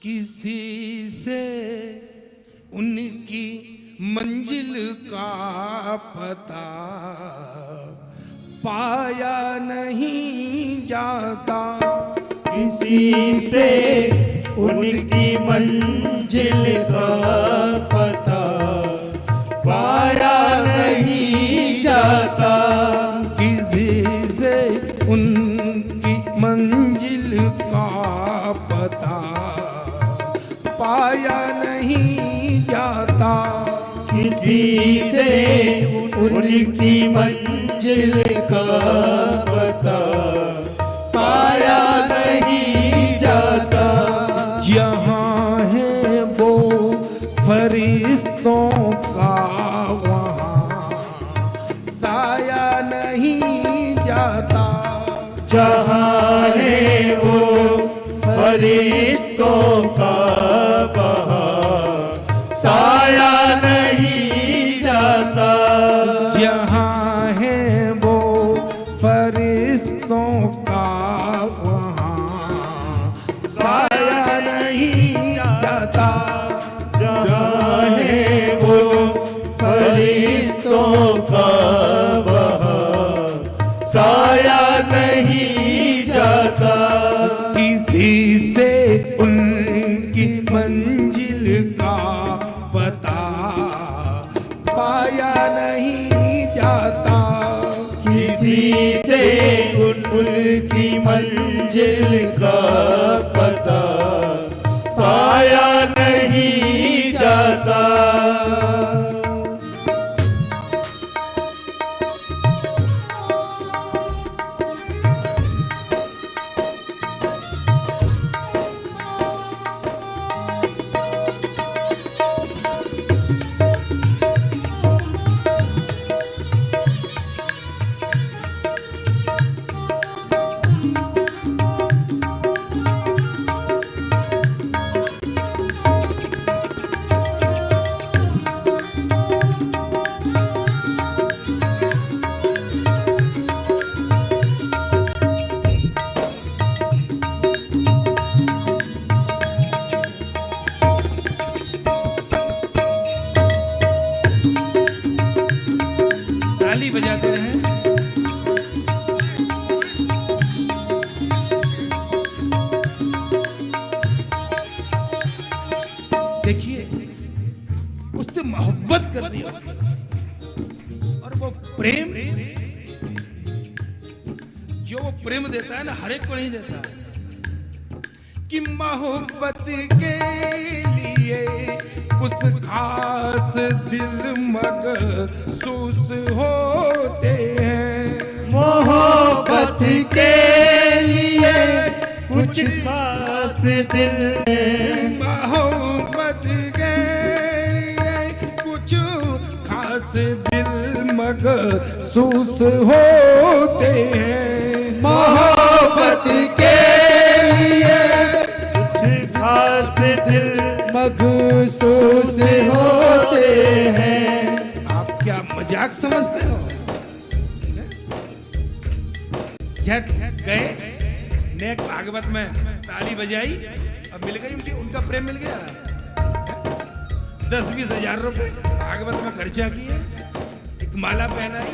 किसी से उनकी मंजिल का पता पाया नहीं जाता। किसी से उनकी मंजिल का पता पाया नहीं जाता। किसी से उनकी मंजिल का पता पाया नहीं जाता। किसी से उनकी मंजिल का पता पाया नहीं जाता। जहाँ है वो फरिश्तों का वहाँ साया नहीं जाता। जहाँ है वो फरिश्तों का वहाँ साया नहीं जाता। जहाँ है वो फरिश्तों का वहाँ साया नहीं जाता। जहाँ है वो फरिश्तों का वहाँ साया नहीं जाता। किसी से उनकी मंजिल का पता पाया नहीं जाता। किसी से उनकी मंजिल का पता पाया नहीं जाता। ताली बजाते रहे। देखिए उससे मोहब्बत करनी होती है और वो प्रेम जो वो प्रेम देता है ना हर एक को नहीं देता कि मोहब्बत के लिए कुछ खास दिल मखसूस होते हैं। मोहब्बत के लिए कुछ खास दिल मोहब्बत के लिए कुछ खास दिल मखसूस होते हैं। मोहब्बत के लिए कुछ खास दिल मखसूस होते हैं। आप क्या मजाक समझते हो? झट गए नेक भागवत में ताली बजाई और मिल गई उनका प्रेम मिल गया। 10-20 हजार रुपए भागवत में खर्चा किए, एक माला पहनाई,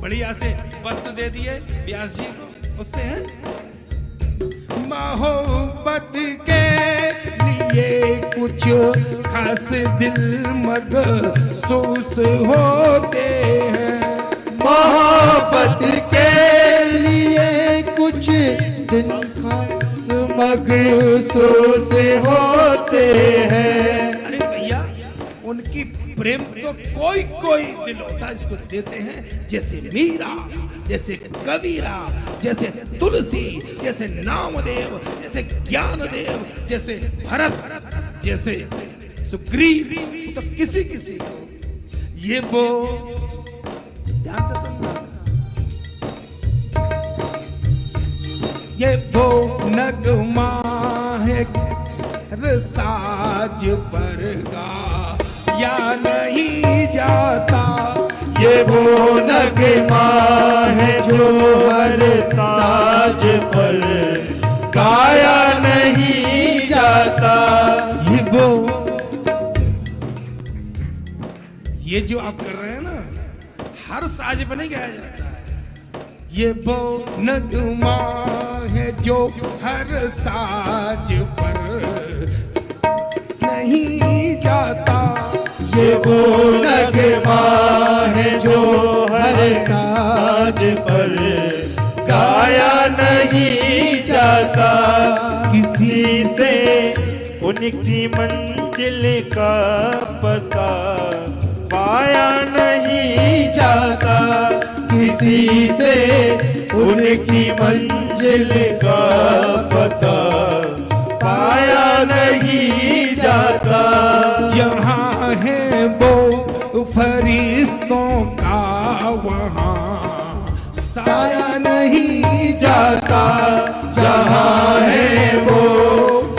बढ़िया से वस्त्र दे दिए व्यास जी को। उससे है मोहब्बत के लिए कुछ खास दिल मखसूस होते हैं। मोहब्बत के लिए कुछ दिन खास मखसूस होते हैं। अरे भैया उनकी प्रेम तो कोई कोई दिल होता है इसको देते हैं, जैसे मीरा, जैसे कबीरा, जैसे तुलसी, जैसे नामदेव, जैसे ज्ञानदेव, जैसे भरत, जैसे सुग्रीव। तो किसी किसी को ये वो ध्यान से सुनना, ये वो नगमा है साज पर गा या नहीं जाता। ये वो नगमा है जो हर साज पर गाया नहीं जाता। जाता। ये जो आप कर रहे हैं ना, हर साज पे नहीं गाया जाता है। ये वो नगमा है जो हर साज पर नहीं जाता। ये वो नगमा है जो हर साज पर गाया नहीं जाता। किसी से उनकी मंजिल का पता पाया नहीं जाता। किसी से उनकी मंजिल का पता पाया नहीं जाता। जहाँ है वो फरिश्तों का वहाँ साया नहीं जाता। जहाँ है वो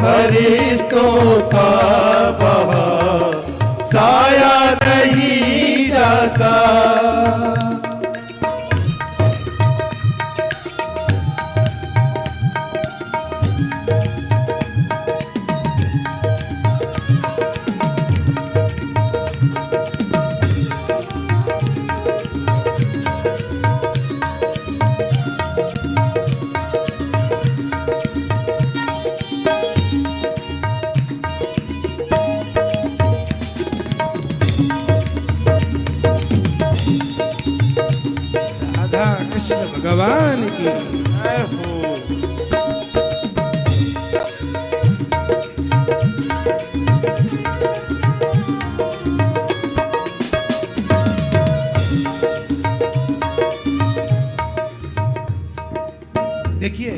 फरिश्तों का वहाँ साया नहीं जाता। राधा कृष्ण भगवान की। जय हो। देखिए,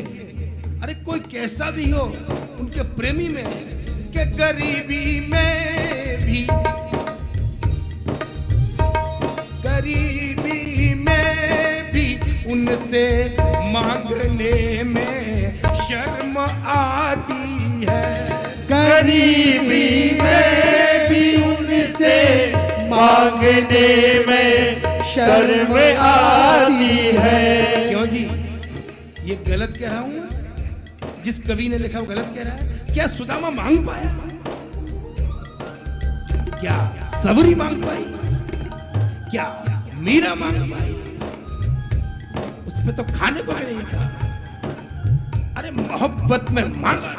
अरे कोई कैसा भी हो, उनके प्रेमी में कि गरीबी में भी, गरीबी में भी उनसे मांगने में शर्म आती है। गरीबी में भी उनसे मांगने में शर्म आती है। क्यों जी, ये गलत कह रहा हूं? जिस कवि ने लिखा वो गलत कह रहा है? क्या सुदामा मांग पाया? क्या सबरी मांग पाई? क्या मीरा मांग पाई? उसमें तो खाने को भी नहीं था। अरे मोहब्बत में मांगा।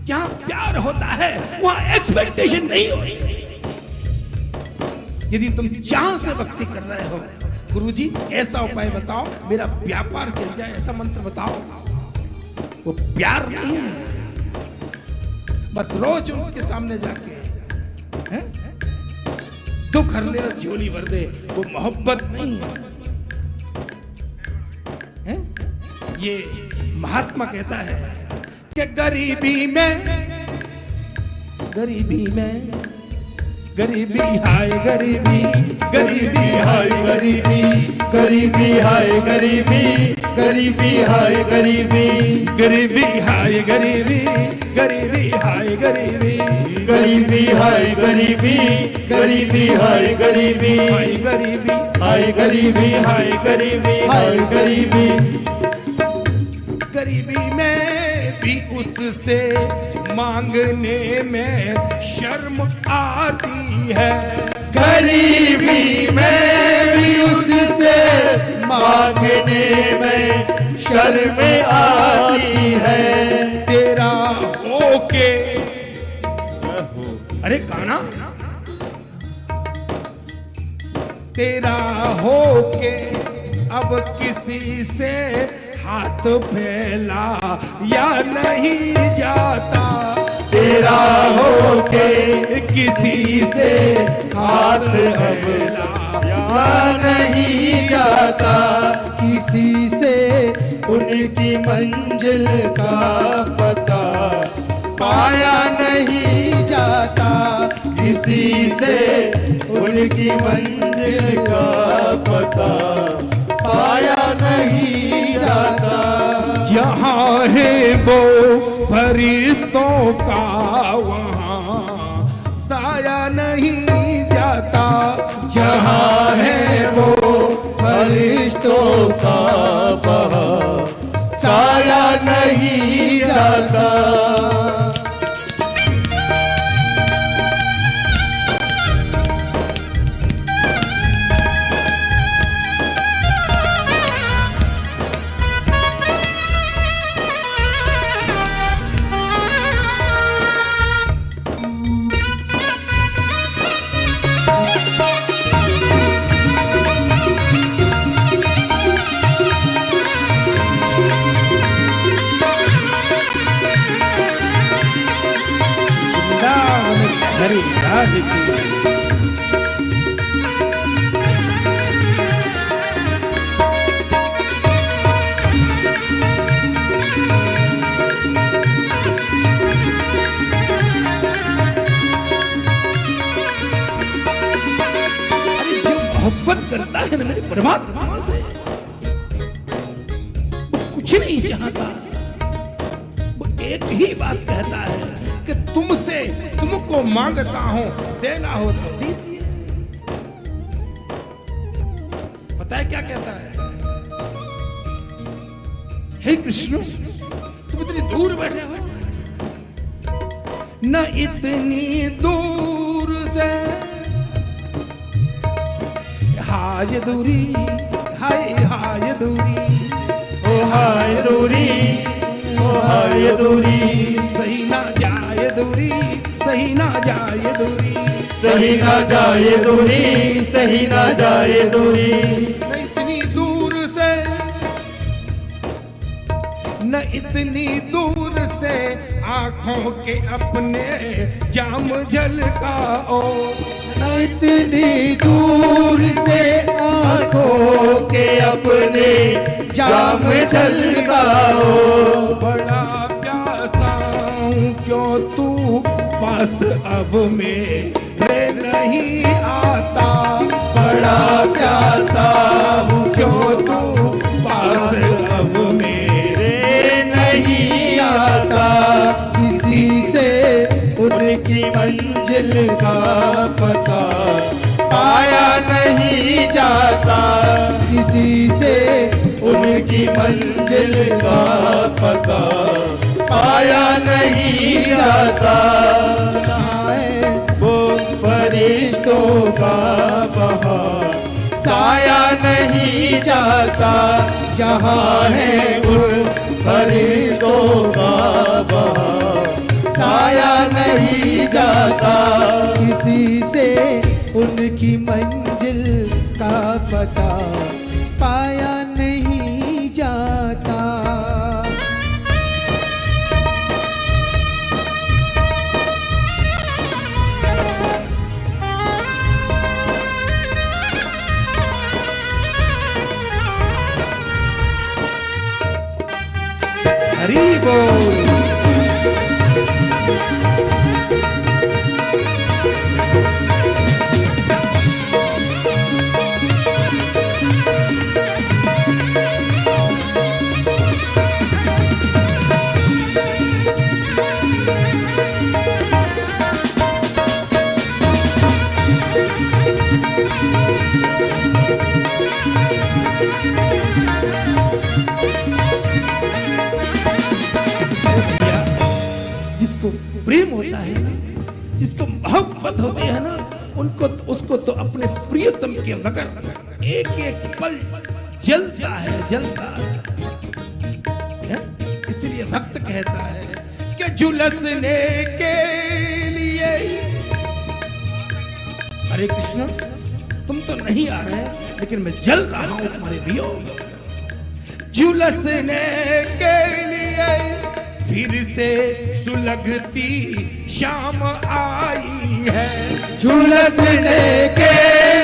जहां प्यार होता है वहां एक्सपेक्टेशन नहीं होती। यदि तुम चाह से भक्ति कर रहे हो, गुरुजी ऐसा उपाय बताओ मेरा व्यापार चल जाए, ऐसा मंत्र बताओ। वो प्यार नहीं है, बस रोज उनके सामने जाके हैं? दुख हर ले और झोली भर दे, वो मोहब्बत नहीं है, हैं? ये महात्मा कहता है कि गरीबी में, गरीबी में, गरीबी हाय गरीबी, गरीबी हाय गरीबी, गरीबी हाय गरीबी, गरीबी हाय गरीबी, गरीबी हाय गरीबी, गरीबी हाय गरीबी, गरीबी हाय गरीबी, गरीबी हाय गरीबी, हाय गरीबी, हाय गरीबी, हाय गरीबी, हाय गरीबी। गरीबी में भी उससे मांगने में शर्म आती है। गरीबी में भी उससे मांगने में शर्म आती है। तेरा होके, अरे गाना, तेरा होके अब किसी से हाथ फैला या नहीं जाता। तेरा होके किसी से हाथ फैला या नहीं जाता। किसी से उनकी मंजिल का पता पाया नहीं जाता। किसी से उनकी मंजिल का पता पाया नहीं जाता। जहाँ है वो फरिश्तों का वहाँ साया नहीं जाता। जहाँ है वो फरिश्तों का वहाँ साया नहीं जाता। हरि राज की। मोहब्बत करता है ना मेरे परमात्मा से, वो कुछ नहीं चाहता, वो एक ही बात कहता है कि तुमसे तुमको मांगता हूं, देना हो तो दीजिए। पता है क्या कहता है? हे कृष्ण, तुम इतनी दूर बैठे हो, न इतनी दूर से हाय दूरी, हाय हाय दूरी, ओ हाय दूरी, ओ हाय दूरी, सही ना जाए दूरी, सही ना जाए दूरी, सही ना जाए दूरी, सही ना जाए दूरी। न इतनी दूर से, न इतनी दूर से आंखों के अपने जाम झलकाओ, न इतनी दूर से आंखों के अपने जाम झलकाओ। बड़ा प्यासा हूँ क्यों तू पास अब मेरे नहीं आता, बड़ा प्यासा हूँ क्यों तू पास अब मेरे नहीं आता, किसी से उनकी मंजिल का पता पाया नहीं जाता, किसी से उनकी मंजिल का पता पाया नहीं जाता। जहाँ है वो फरिश्तों का बहार साया नहीं जाता, जहाँ है वो फरिश्तों का बहार साया नहीं जाता, किसी से उनकी मंजिल का पता पाया नहीं जाता। हरि बोल। जिसको प्रेम होता है ना, जिसको मोहब्बत होती है ना, उनको उसको तो अपने प्रियतम के बगैर एक एक पल जलता है, जलता है। इसलिए भक्त कहता है कि झुलसने के लिए, अरे कृष्ण तुम तो नहीं आ रहे, लेकिन मैं जल रहा हूं तुम्हारे वियोग। झुलसने के लिए फिर से सुलगती शाम आई है, झुलसने के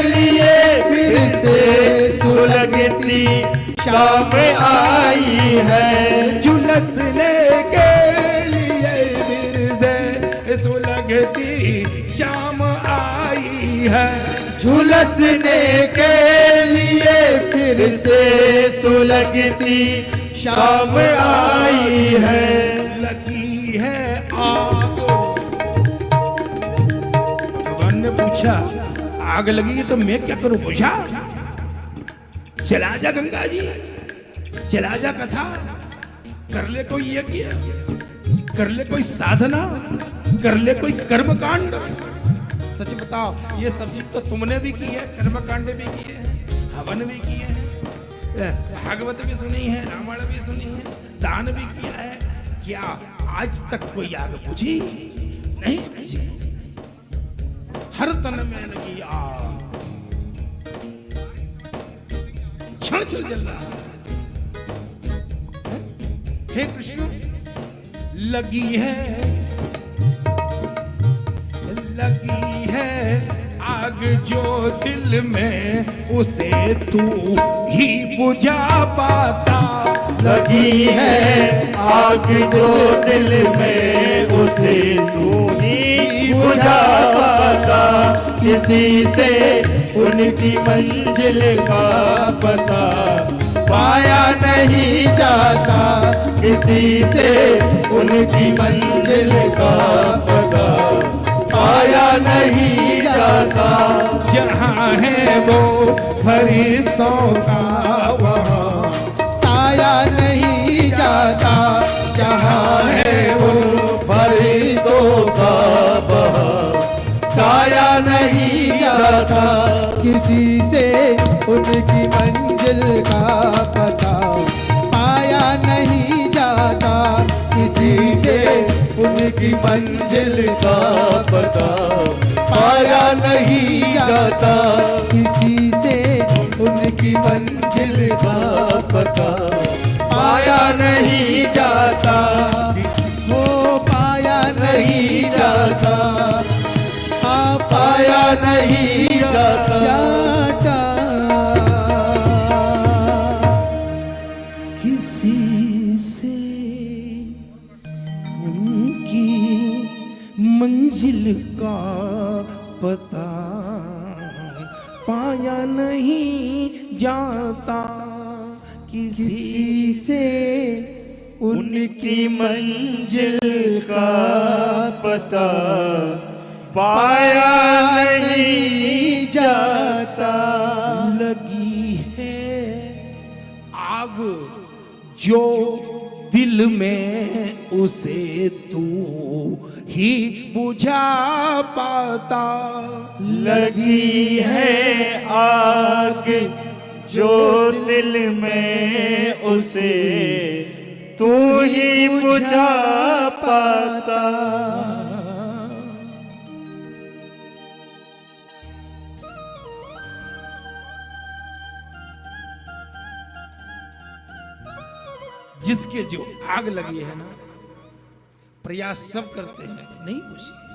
लिए फिर से सुलगती शाम आई है, झुलसने के लिए फिर से सुलगती शाम आई है, झुलसने के लिए फिर से सुलगती शाम आई है। लगी है आग, भगवान ने पूछा आग लगेगी तो मैं क्या करूं? पूछा चला जा गंगा जी, चला जा कथा कर ले, कोई यज्ञ कर ले, कोई साधना कर ले, कोई कर्म कांड। सच बताओ, ये सब चीज तो तुमने भी की है, कर्म कांड भी किए हैं, हवन भी किए हैं, भागवत भी सुनी है, रामायण भी सुनी है, दान भी किया है। क्या आज तक कोई आग बुझी? नहीं बुझी। हर तन में लगी आग, क्षण क्षण जल रहा है। हे कृष्ण, लगी है लगी है आग जो दिल में उसे तू ही बुझा पाता। लगी है आग जो दिल में उसे तू ही बुझा पाता। किसी से उनकी मंजिल का पता पाया नहीं जाता। किसी से उनकी मंजिल का पता पाया नहीं जाता। जहाँ है वो फरिश्तों का वहाँ साया नहीं जाता। जहाँ है वो फरिश्तों का वहाँ साया नहीं जाता। किसी से उनकी मंजिल का पता पाया नहीं जाता। किसी से उनकी मंजिल का पता पाया नहीं जाता। किसी से उनकी मंजिल का पता पाया नहीं जाता। हो पाया नहीं जाता, हाँ पाया नहीं जाता। जाता। किसी से उनकी मंजिल का पता पाया नहीं जाता। किसी से उनकी मंजिल का पता पाया नहीं जाता। लगी है आग जो दिल में उसे तू ही बुझा पाता। लगी है आग जो दिल में उसे तू ही बुझा पाता। जिसके जो आग लगी है ना, प्रयास सब करते हैं, नहीं बुझी।